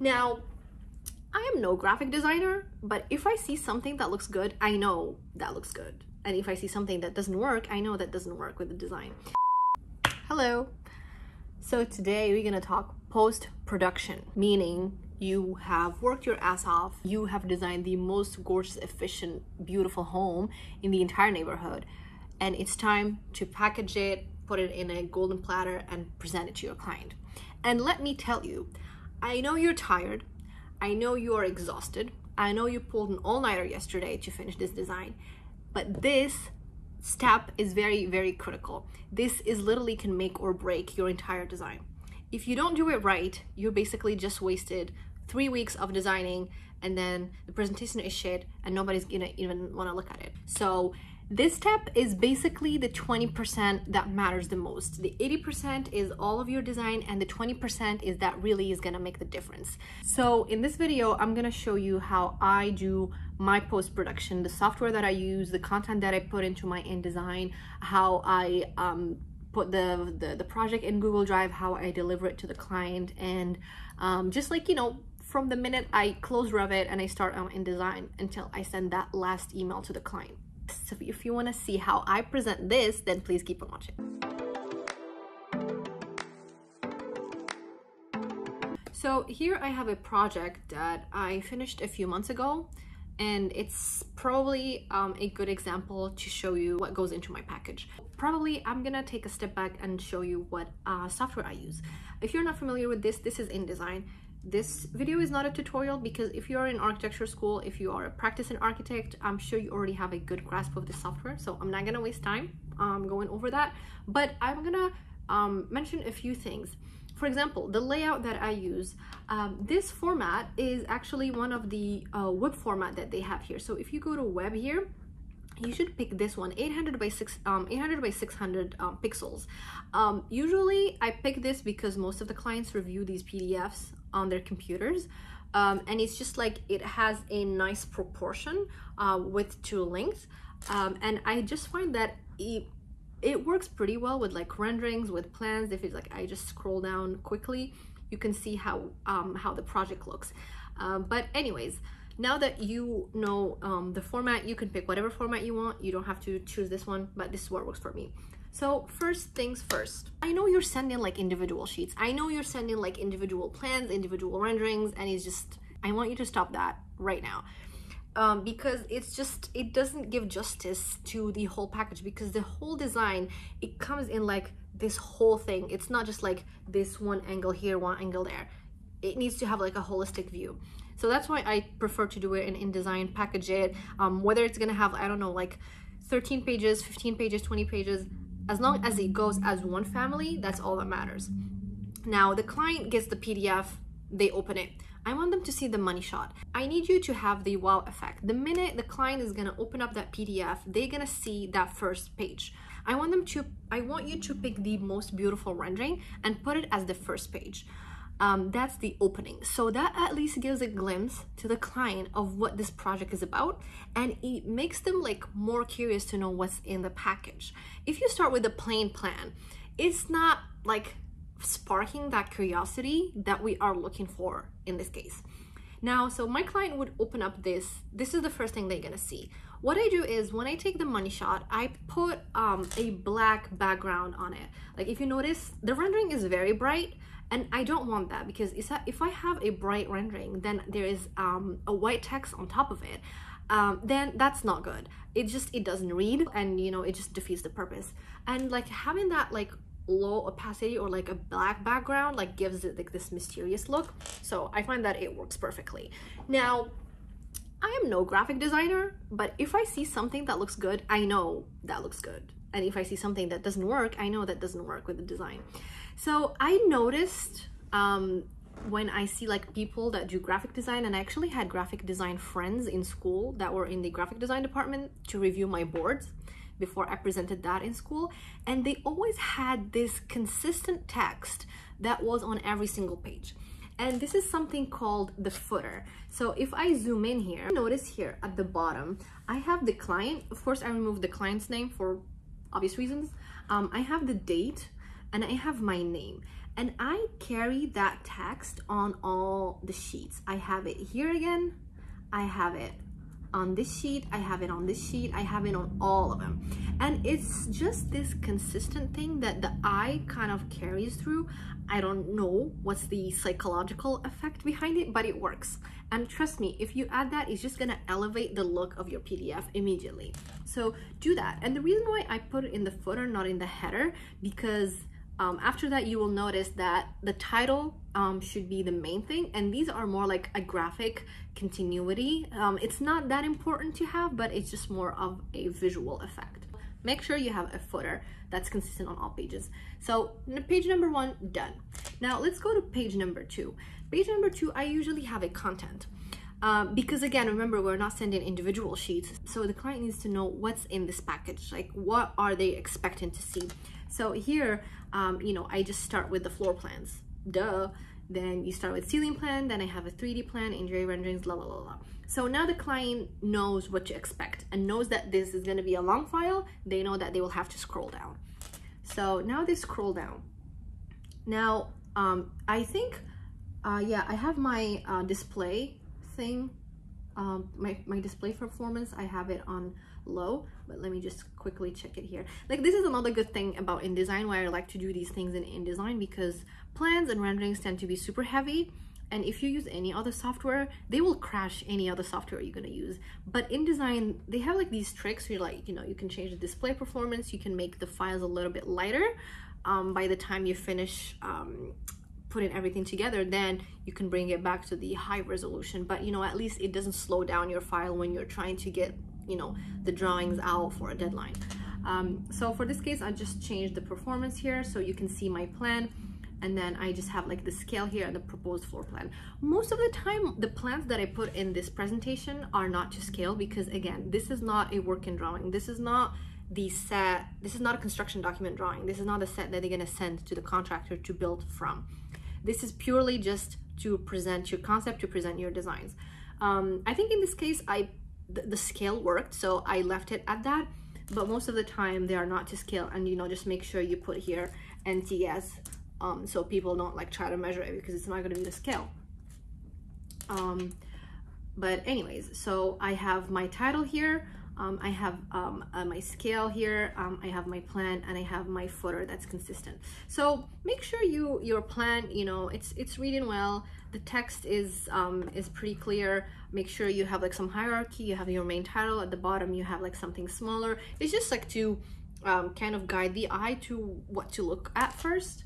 Now, I am no graphic designer, but if I see something that looks good, I know that looks good. And if I see something that doesn't work, I know that doesn't work with the design. Hello. So today we're gonna talk post-production, meaning you have worked your ass off, you have designed the most gorgeous, efficient, beautiful home in the entire neighborhood, and it's time to package it, put it in a golden platter, and present it to your client. And let me tell you, I know you're tired, I know you are exhausted, I know you pulled an all-nighter yesterday to finish this design, but this step is very, very critical. This is literally can make or break your entire design. If you don't do it right, you're basically just wasted 3 weeks of designing, and then the presentation is shit and nobody's gonna even want to look at it. So this step is basically the 20% that matters the most. The 80% is all of your design, and the 20% is that really is gonna make the difference. So in this video, I'm gonna show you how I do my post-production, the software that I use, the content that I put into my InDesign, how I put the project in Google Drive, how I deliver it to the client, and just like, you know, from the minute I close Revit and I start on InDesign until I send that last email to the client. So if you want to see how I present this, then please keep on watching. So here I have a project that I finished a few months ago, and it's probably a good example to show you what goes into my package. Probably I'm gonna take a step back and show you what software I use. If you're not familiar with this is InDesign. This video is not a tutorial because if you're in architecture school, if you are a practicing architect, I'm sure you already have a good grasp of this software. So I'm not gonna waste time going over that, but I'm gonna mention a few things. For example, the layout that I use, this format is actually one of the web format that they have here. So if you go to web here, you should pick this one, 800 by 600 pixels. Usually I pick this because most of the clients review these PDFs on their computers, and it's just like it has a nice proportion width to length, and I just find that it works pretty well with like renderings, with plans. If it's like I just scroll down quickly, you can see how the project looks. But anyways, now that you know the format, you can pick whatever format you want. You don't have to choose this one, but this is what works for me. So first things first, I know you're sending like individual sheets. I know you're sending like individual plans, individual renderings, and it's just, I want you to stop that right now. Because it doesn't give justice to the whole package, because the whole design, it comes in like this whole thing. It's not just like this one angle here, one angle there. It needs to have like a holistic view. So that's why I prefer to do it in InDesign, package it, whether it's gonna have, I don't know, like 13 pages, 15 pages, 20 pages, as long as it goes as one family, that's all that matters. Now the client gets the PDF, they open it. I want them to see the money shot. I need you to have the wow effect. The minute the client is gonna open up that PDF, they're gonna see that first page. I want you to pick the most beautiful rendering and put it as the first page. That's the opening. So that at least gives a glimpse to the client of what this project is about, and it makes them like more curious to know what's in the package. If you start with a plain plan, it's not like sparking that curiosity that we are looking for in this case. Now, so my client would open up this is the first thing they're gonna see. What I do is when I take the money shot, I put a black background on it. Like if you notice, the rendering is very bright, and I don't want that, because if I have a bright rendering, then there is a white text on top of it, then that's not good. It doesn't read, and you know, it just defeats the purpose. And like having that like low opacity or like a black background like gives it like this mysterious look. So I find that it works perfectly. Now, I am no graphic designer, but if I see something that looks good, I know that looks good. And if I see something that doesn't work, I know that doesn't work with the design. So I noticed when I see like people that do graphic design, and I actually had graphic design friends in school that were in the graphic design department to review my boards before I presented that in school, and they always had this consistent text that was on every single page. And this is something called the footer. So if I zoom in here, notice here at the bottom, I have the client. Of course, I removed the client's name for obvious reasons. I have the date, and I have my name. and I carry that text on all the sheets. I have it here again, I have it on this sheet, I have it on this sheet, I have it on all of them. And it's just this consistent thing that the eye kind of carries through. I don't know what's the psychological effect behind it, but it works. And trust me, if you add that, it's just gonna elevate the look of your PDF immediately. So do that. And the reason why I put it in the footer, not in the header, because after that, you will notice that the title should be the main thing, and these are more like a graphic continuity. It's not that important to have, but it's just more of a visual effect. Make sure you have a footer that's consistent on all pages. So page number 1, done. Now let's go to page number 2. Page number 2, I usually have a content. Because again, remember, we're not sending individual sheets, so the client needs to know what's in this package, like what are they expecting to see. So here, you know, I just start with the floor plans, duh. Then you start with ceiling plan, then I have a 3D plan, interior renderings, la la la la. So now the client knows what to expect and knows that this is gonna be a long file. They know that they will have to scroll down. So now they scroll down. Now, I think, yeah, I have my display thing, my display performance, I have it on low, but let me just quickly check it here. Like, this is another good thing about InDesign, why I like to do these things in InDesign, because plans and renderings tend to be super heavy, and if you use any other software, they will crash any other software you're gonna use. But InDesign, they have like these tricks where, like, you know, you can change the display performance, you can make the files a little bit lighter. By the time you finish putting everything together, then you can bring it back to the high resolution, but you know, at least it doesn't slow down your file when you're trying to get, you know, the drawings out for a deadline. So for this case, I just changed the performance here so you can see my plan, and then I just have like the scale here and the proposed floor plan. Most of the time, the plans that I put in this presentation are not to scale, because again, this is not a working drawing. This is not the set, this is not a construction document drawing. This is not a set that they're gonna send to the contractor to build from. This is purely just to present your concept, to present your designs. I think in this case, the scale worked, so I left it at that, but most of the time they are not to scale, and you know, just make sure you put here NTS, so people don't like try to measure it, because it's not going to be the scale. But anyways, so I have my title here, I have my scale here, I have my plan, and I have my footer that's consistent. So make sure your plan, you know, it's reading well, the text is pretty clear. Make sure you have like some hierarchy, you have your main title, at the bottom you have like something smaller. It's just like to kind of guide the eye to what to look at first.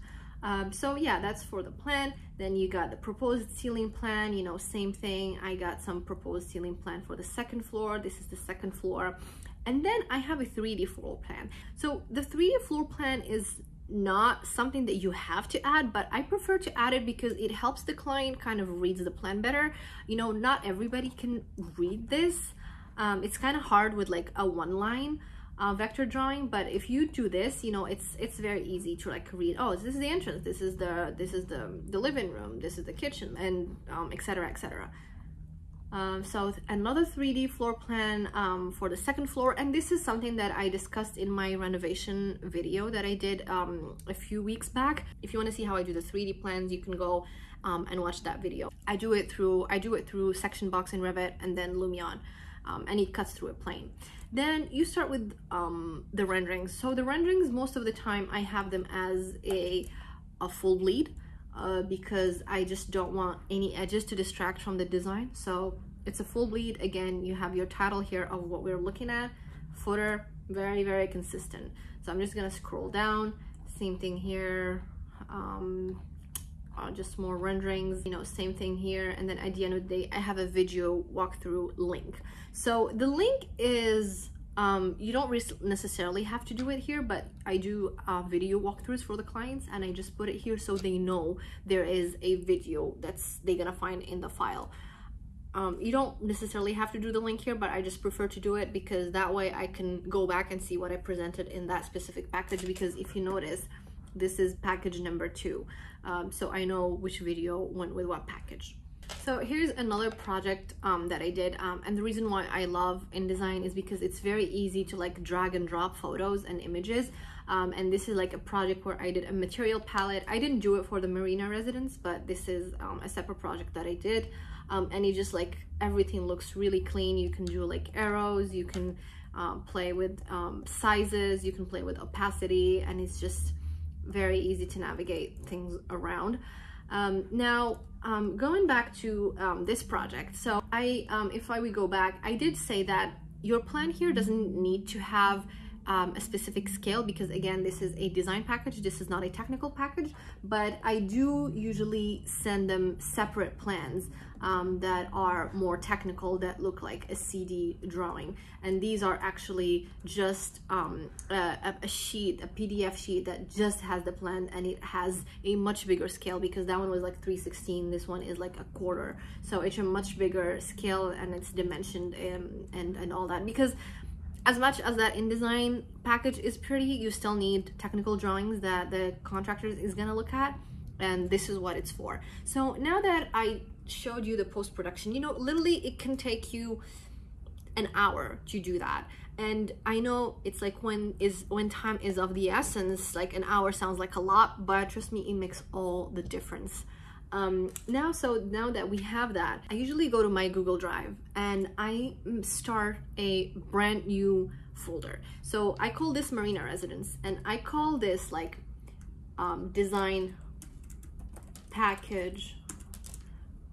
So yeah, that's for the plan. Then you got the proposed ceiling plan, you know, same thing. I got some proposed ceiling plan for the second floor. This is the second floor. And then I have a 3D floor plan. So the 3D floor plan is not something that you have to add, but I prefer to add it because it helps the client kind of reads the plan better. You know, not everybody can read this. It's kind of hard with like a one-line vector drawing, but if you do this, you know, it's very easy to like read, oh, this is the entrance, this is the living room, this is the kitchen, and etc, etc. So another 3D floor plan for the second floor, and this is something that I discussed in my renovation video that I did a few weeks back. If you want to see how I do the 3D plans, you can go and watch that video. I do it through Section Box in Revit and then Lumion, and it cuts through a plane. Then you start with the renderings. So the renderings, most of the time I have them as a full bleed, because I just don't want any edges to distract from the design. So it's a full bleed. Again, you have your title here of what we're looking at, footer, very, very consistent. So I'm just gonna scroll down, same thing here, just more renderings, you know, same thing here. And then at the end of the day, I have a video walkthrough link. So the link is, you don't necessarily have to do it here, but I do video walkthroughs for the clients, and I just put it here so they know there is a video that's they're gonna find in the file. You don't necessarily have to do the link here, but I just prefer to do it because that way I can go back and see what I presented in that specific package, because if you notice, this is package number 2. So I know which video went with what package. So here's another project that I did, and the reason why I love InDesign is because it's very easy to like drag and drop photos and images. And this is like a project where I did a material palette. I didn't do it for the Marina residence, but this is a separate project that I did. And it just like everything looks really clean. You can do like arrows, you can play with sizes, you can play with opacity, and it's just very easy to navigate things around. Now, going back to this project, so if we go back, I did say that your plan here doesn't need to have a specific scale, because again, this is a design package, this is not a technical package, but I do usually send them separate plans that are more technical, that look like a CD drawing. And these are actually just a sheet, a PDF sheet that just has the plan, and it has a much bigger scale, because that one was like 3/16, this one is like a quarter. So it's a much bigger scale, and it's dimensioned and all that, because as much as that InDesign package is pretty, you still need technical drawings that the contractor is gonna look at, and this is what it's for. So now that I showed you the post-production, you know, literally it can take you an hour to do that. And I know it's like when time is of the essence, like an hour sounds like a lot, but trust me, it makes all the difference. Now that we have that, I usually go to my Google Drive and I start a brand new folder. So I call this Marina Residence, and I call this like design package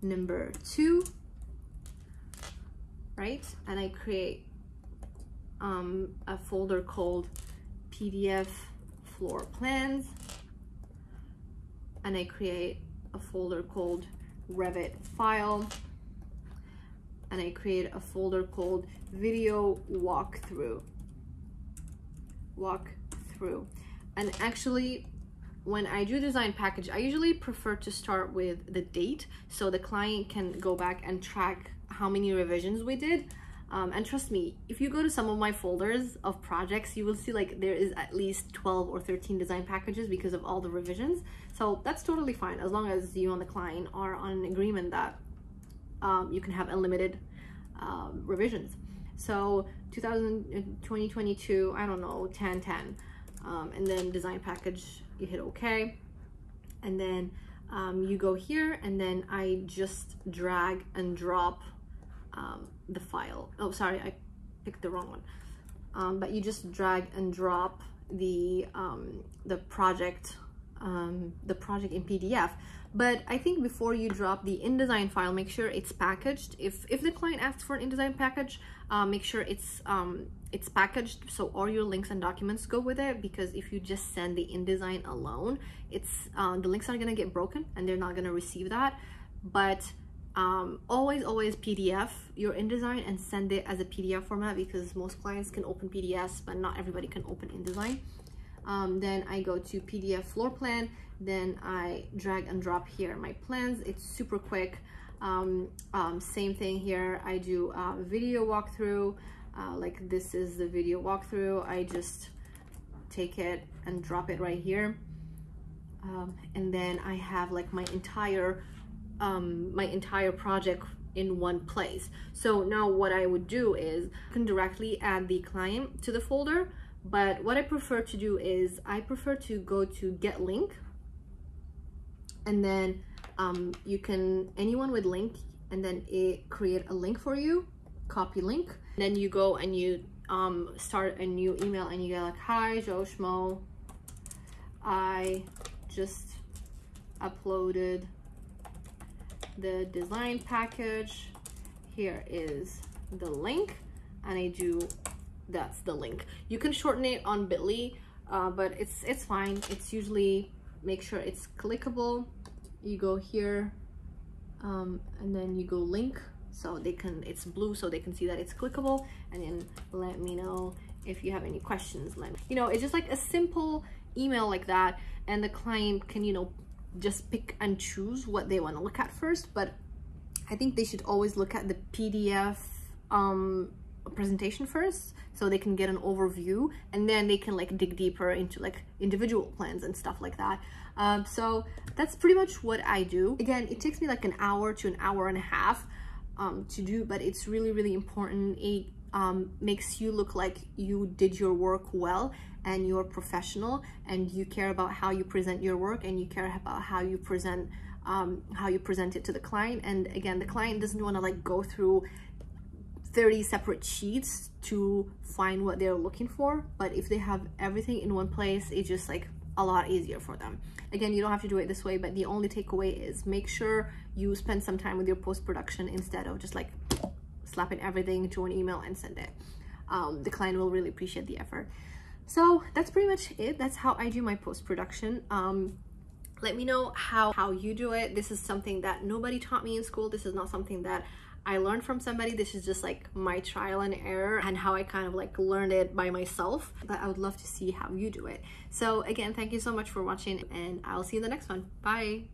number 2, right? And I create a folder called PDF floor plans, and I create a folder called Revit file, and I create a folder called video walkthrough. And actually, when I do design package, I usually prefer to start with the date, so the client can go back and track how many revisions we did. And trust me, if you go to some of my folders of projects, you will see like there is at least 12 or 13 design packages because of all the revisions. So that's totally fine, as long as you and the client are on an agreement that you can have unlimited revisions. So 2022, I don't know, 10, and then design package, you hit OK, and then you go here, and then I just drag and drop the file. Oh, sorry, I picked the wrong one. But you just drag and drop the project in PDF. But I think before you drop the InDesign file, make sure it's packaged. If the client asks for an InDesign package, make sure it's packaged, so all your links and documents go with it, because if you just send the InDesign alone, the links are gonna get broken and they're not gonna receive that. But always PDF your InDesign and send it as a PDF format, because most clients can open PDFs, but not everybody can open InDesign. Then I go to PDF floor plan, then I drag and drop here my plans. It's super quick. Same thing here, I do video walkthrough. Like this is the video walkthrough. I just take it and drop it right here, and then I have like my entire project in one place. So now what I would do is I can directly add the client to the folder, but what I prefer to do is I prefer to go to get link, and then you can, anyone with link, and then it create a link for you, copy link. Then you go and you start a new email, and you get like, hi Joe Schmo, I just uploaded the design package, here is the link, and that's the link. You can shorten it on Bitly, but it's fine. It's usually, make sure it's clickable. You go here, and then you go link, so it's blue, so they can see that it's clickable. And then let me know if you have any questions. It's just like a simple email like that, and the client can, just pick and choose what they want to look at first. But I think they should always look at the PDF presentation first, so they can get an overview, and then they can like dig deeper into like individual plans and stuff like that. So that's pretty much what I do. Again, it takes me like an hour to an hour and a half to do, but it's really important. makes you look like you did your work well and you're professional and you care about how you present your work and you care about how you present it to the client. And again, the client doesn't want to like go through 30 separate sheets to find what they're looking for, but if they have everything in one place, it's just like a lot easier for them. Again, you don't have to do it this way, but the only takeaway is make sure you spend some time with your post-production instead of just like slapping everything to an email and send it. The client will really appreciate the effort. So that's pretty much it. That's how I do my post-production. Let me know how you do it. This is something that nobody taught me in school. This is not something that I learned from somebody. This is just like my trial and error and how I kind of like learned it by myself. But I would love to see how you do it. So again, thank you so much for watching and I'll see you in the next one. Bye.